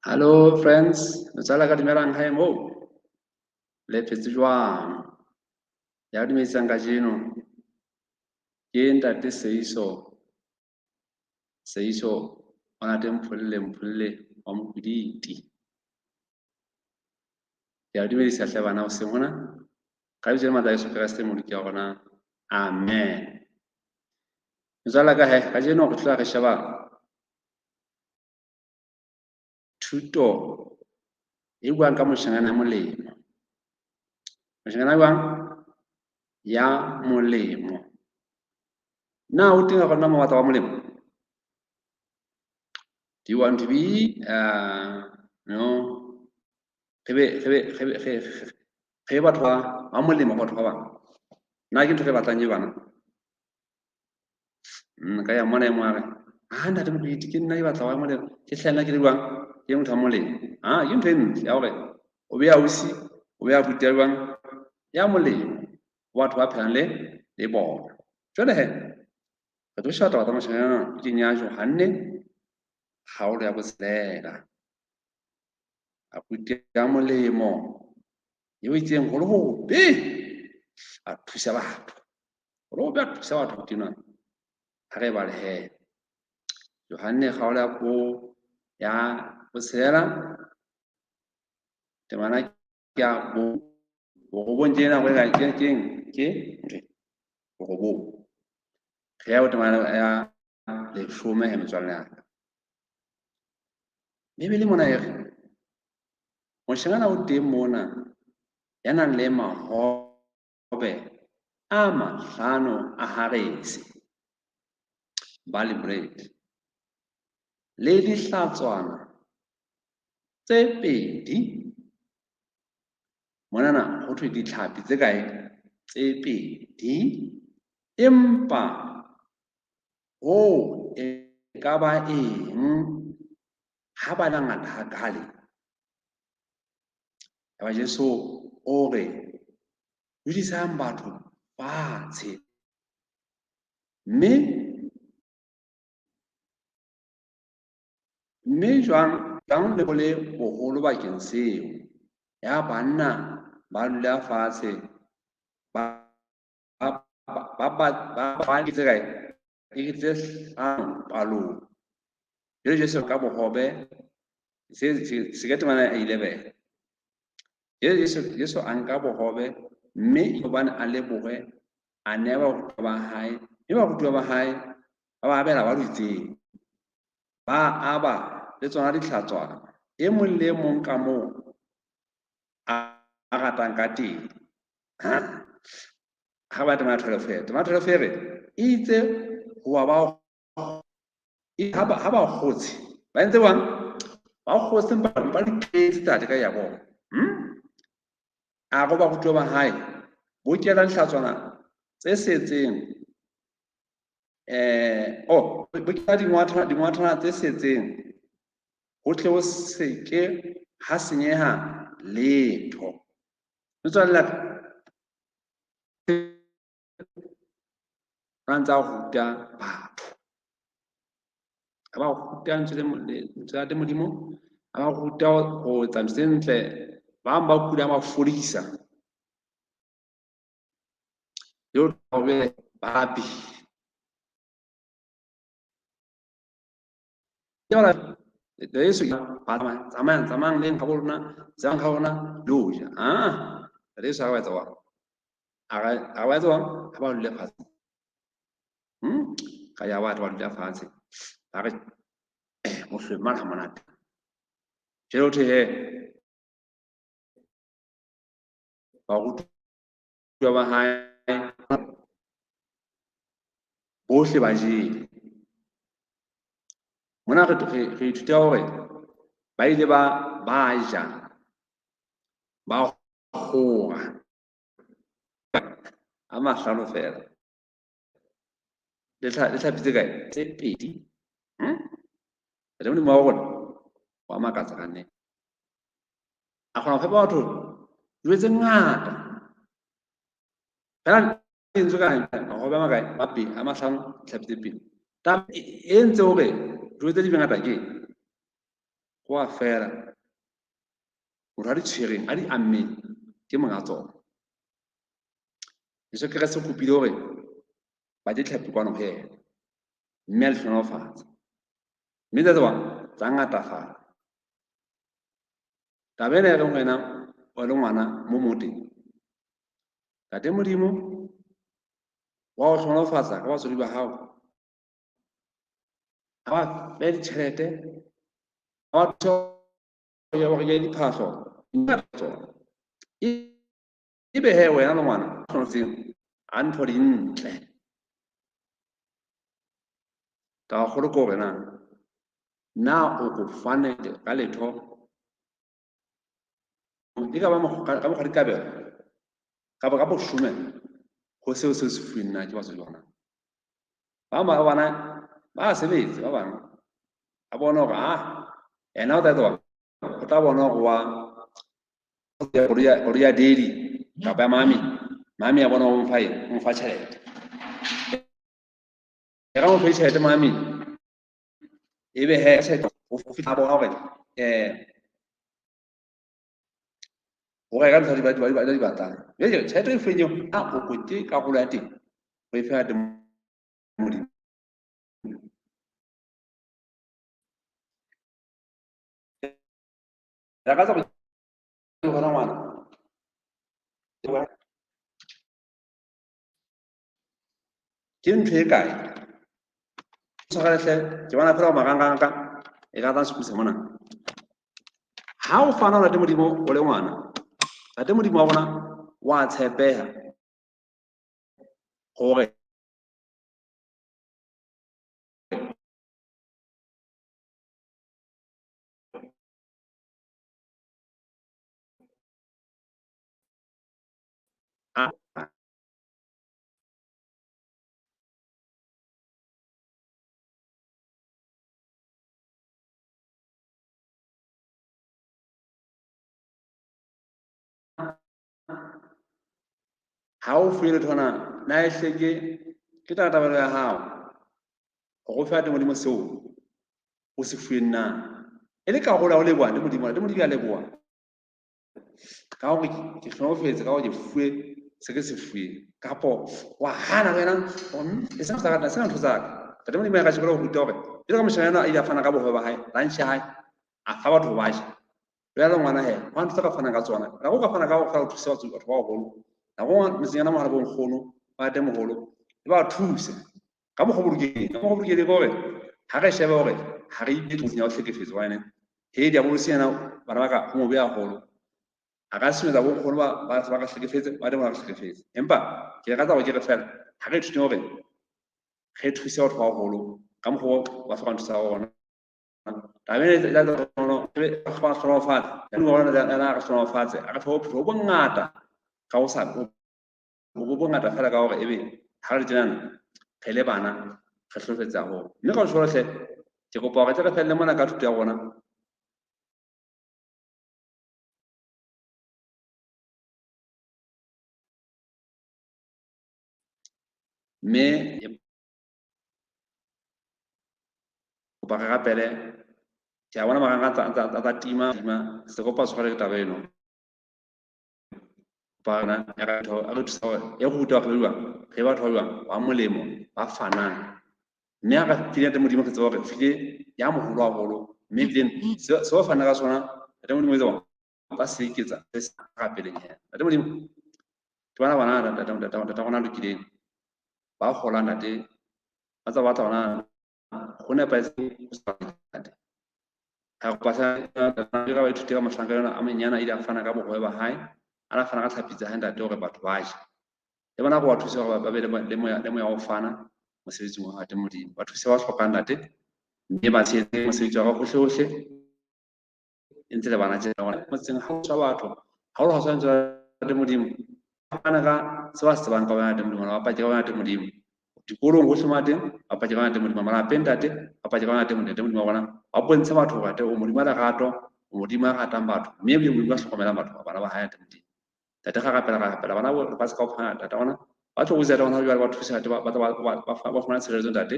Hello friends, metswalle ka dumelang hae moo. Le phetse jwang? Ya dumedisang kajeno. Ke ntate Seiso. Seiso ona teng mpholle wa Mokuditi. Ya dumedisa hle bana o seng hona. Ka lebitso la Matla Yesu Kreste Modiki ya rona. Amen. Metswalle ka hae kajeno re tloha re sheba thuto e buang ka moshanyana molemo. Moshanyana buang ya molemo. Na o teng rona mo batla wa molemo. Do you want to be ge batho ba molemo batho ba bang? Nna ke ntho re batlang e bana. Ka ya mona e moare. Ntate Mokudi ke nna e batla wa molemo. Ke hlena ke le buang ke motho wa molemo. Ke ntho e ntle ya hore o be ausi, o be abuti ya buang ya molemo. Batho ba phelang le bona. Jwale he, re tlo sheba taba tsa moshanyana ke nya Johanne kgaolo ya botshelela. Abuti ya molemo. Eo itseng holo hobe a thusa batho. Holo hobe a thusa batho tena. Ha re bale he. Johanne kgaolo ya botshelela. Temana ke ya borobong tjena go ka ke borobong. Ge ya temana ya leshome he metswalle ya ka. Bebele mona e re moshanyana o teng mona ya nang le mahobe a mahlano a harese barley bread le dihlatswana tse 2 monana ho thwe ditlhapi tse kae tse 2 empa ho e ka ba eng ha ba la ngata ha kale ya Jesu o re dudisang batho fatshe mme jwang le bole boholo bakeng seo ya banna ba dula fatshe ba tse kae ke tse 5 palong jwale Jesu ka bohobe se ke temana 11 Jesu a nka bohobe mme hobane a lebohe a neha barutwa ba hae mme barutwa ba hae ba ba abela ba dutseng ba aba le tsona dihlatswana e mong le mong ka moo a ratang ka teng ha ba tema 12 fere e itse ho ba ha ba kgotsi ba entse bang ba kgotsi ba di tletse tate ka ya bona a go ba rutwa ba hae bo kela dihlatswana tse setseng bo kela dingwathana tse setseng ho tle ho seke ha senyeha letho metswalle ra ntsa ruta batho a ba ruta ntse modimo a ba ruta ho etsa ntse ntle ba ba kula ba fodisa yo be babi yala da Yesu ba zaman len kabolna zan kabolna loja da Yesu ha wa tsawa a wa tsawa ha ba le fase ka ya batho ba le fase ba re mo hlema ha monate jelo the he ba rutwa ba hae bohle ba jele mona re ithuta hore ba ile ba ja ba kgora a mahlano fela le tlhapitse kae tse 2 le modimo wa rona wa makatsa ka nne a kgona ho fepa batho dijo tse ngata fela entse ka mahobe a makae a mahlano tlhapitse 2 e entse hore dijo tse di ngata ke go a fela motho a di tshwereng a di ammeng ke monga tsona. Jesu Kreste o kopile hore ba je tlhapi kwano ho yena mme a di hlohonolofatsa mme tsa tseba tsa ngatafala. Taba ena e reng wena o le ngwana mo moteng Ntate Modimo wa o hlohonolofatsa ka batswadi ba hao ha ba beha ditjhelete ha ba thusa hore ke diphahlo ebe he wena le ngwana o hlonotseng a ntho dintle taba kgolo ke hore na o ko fane ka letho e ka ba ka mokgwa dikabelo kapa ka boshume ho seo se fuweng na ke batswadi bona. Ba bang ba bana ba sebetse ba bang a bona hore ena o tla bona hore wa koloi ya daddy kapa ya mami ya bona o mo fa tjhelete e ra mo fa tjhelete mami ebe he o fihla bona hore o reka ntho di batlang jwale tjhelete e fuweng eo o kwete karolo ya teng o e fa Ntate Modimo. Ragazza ngwana ke ntho e kae ke bona fela marangrang e ka tla sekuse mona ha o fana Ntate Modimo o le ngwana Ntate Modimo wa bona wa tshepeha hore ha o fuwe letho na e hleke ke tabatabelo ya hao hore o fe Ntate Modimo seo o se fuweng na e le karolo ya ho leboha Ntate Modimo a leboha ka hore ke hlonolofetse ka hore ke fuwe se ke se fuweng kapo wa hana wena e se ntho tsa ka Ntate Modimo ya ka shebela ho ruta hore jwalo ka moshanyana a ile a fana ka bohwe ba hae lunch ya hae a fa batho ba ja jwale ngwana he ho ntse ka fana ka tsona ra go ka fana ka ho fara ho thusa batho ba baholo na go metseng mohara bo nkgono ba te moholo e ba thuse ka mokgwa bolokeng gore ha re shebe hore ha re ile tlotseng ya ho hlekefetsa wena he dia bolosi yana bana ba ka ho mo beha holo a ka semetsa bo nkgono ba ka hlekefetse ba te ba ka hlekefetse empa ke rata hore ke re fela ha re thute hore re thuse batho ba baholo ka mokgwa ba hloka thusa ona tabeng ya tsona ba hlonolofatse ya ngwana ya re hlonolofatse a re thobo bo ngata ka o sa bo ngata fela ka hore ebe ha re tjena re le bana re hlofetsa ho mme ka tsohle ke kopa hore re felle mona ka thuto ya rona mme kopa re rapele ke a bona maranga tsa tima se kopa tshware taba eno bana ya ka tho a re thusa ya go ruta go bua ge batho ba buang wa molemo ba fanang mme a ka file Ntate Modimo ke tsa hore file ya moholo haholo mme then se o fana ka sona Ntate Modimo etsa ba se iketsa se sa rapeleng he Ntate Modimo ke bana tata gona lokileng ba gola ntate ba tsa batla bona go ne pa se ha go pasa ka ba ithute ka mahlankana a menyana ile a fana ka bohwe ba hae ana fana ka tlhapitsa ha ntate hore batho ba je le bona go ba thusa hore ba be le moya o fana mosebetsing wa Ntate Modimo ba thusa ba hlokang ntate mme ba tshetse mosebetsi wa go hohle ntse le bana tse bona motseng ha o tswa batho ha o ha sa Ntate Modimo ana ka se ba se bang ka Ntate Modimo ba pa ke ka Ntate Modimo dikolong ho hloma teng ba pa ke ka Ntate Modimo malapeng ntate ba pa ke ka Ntate Modimo bona ba bontsha batho ba o Modimo a lerato o Modimo a ratang batho mme ebile Modimo a hlokomela batho bana ba hae Ntate Modimo tata ga rapela bana ba se ka o phana tata bona ba tlo go zela bona jwale ba thusa tata ba fumana tshireletso ntate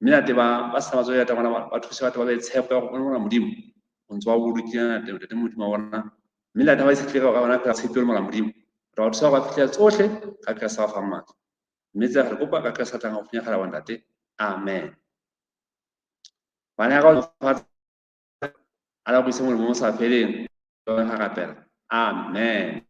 mme ntate ba sa ba tswela tata bona ba thusa batho ba be tshepo ya go bona Modimo ntse wa bolokile ntate Modimo wa rona mme la taba e se tle ka bona ka tshepe le mola Modimo re wa thusa go fitlhela tsotlhe ka Kriste sa fa matla mme tse re kopa ka Kriste tlang go fenya gala wa ntate amen bana ya go fa ala go se mo sa feleng ga rapela amen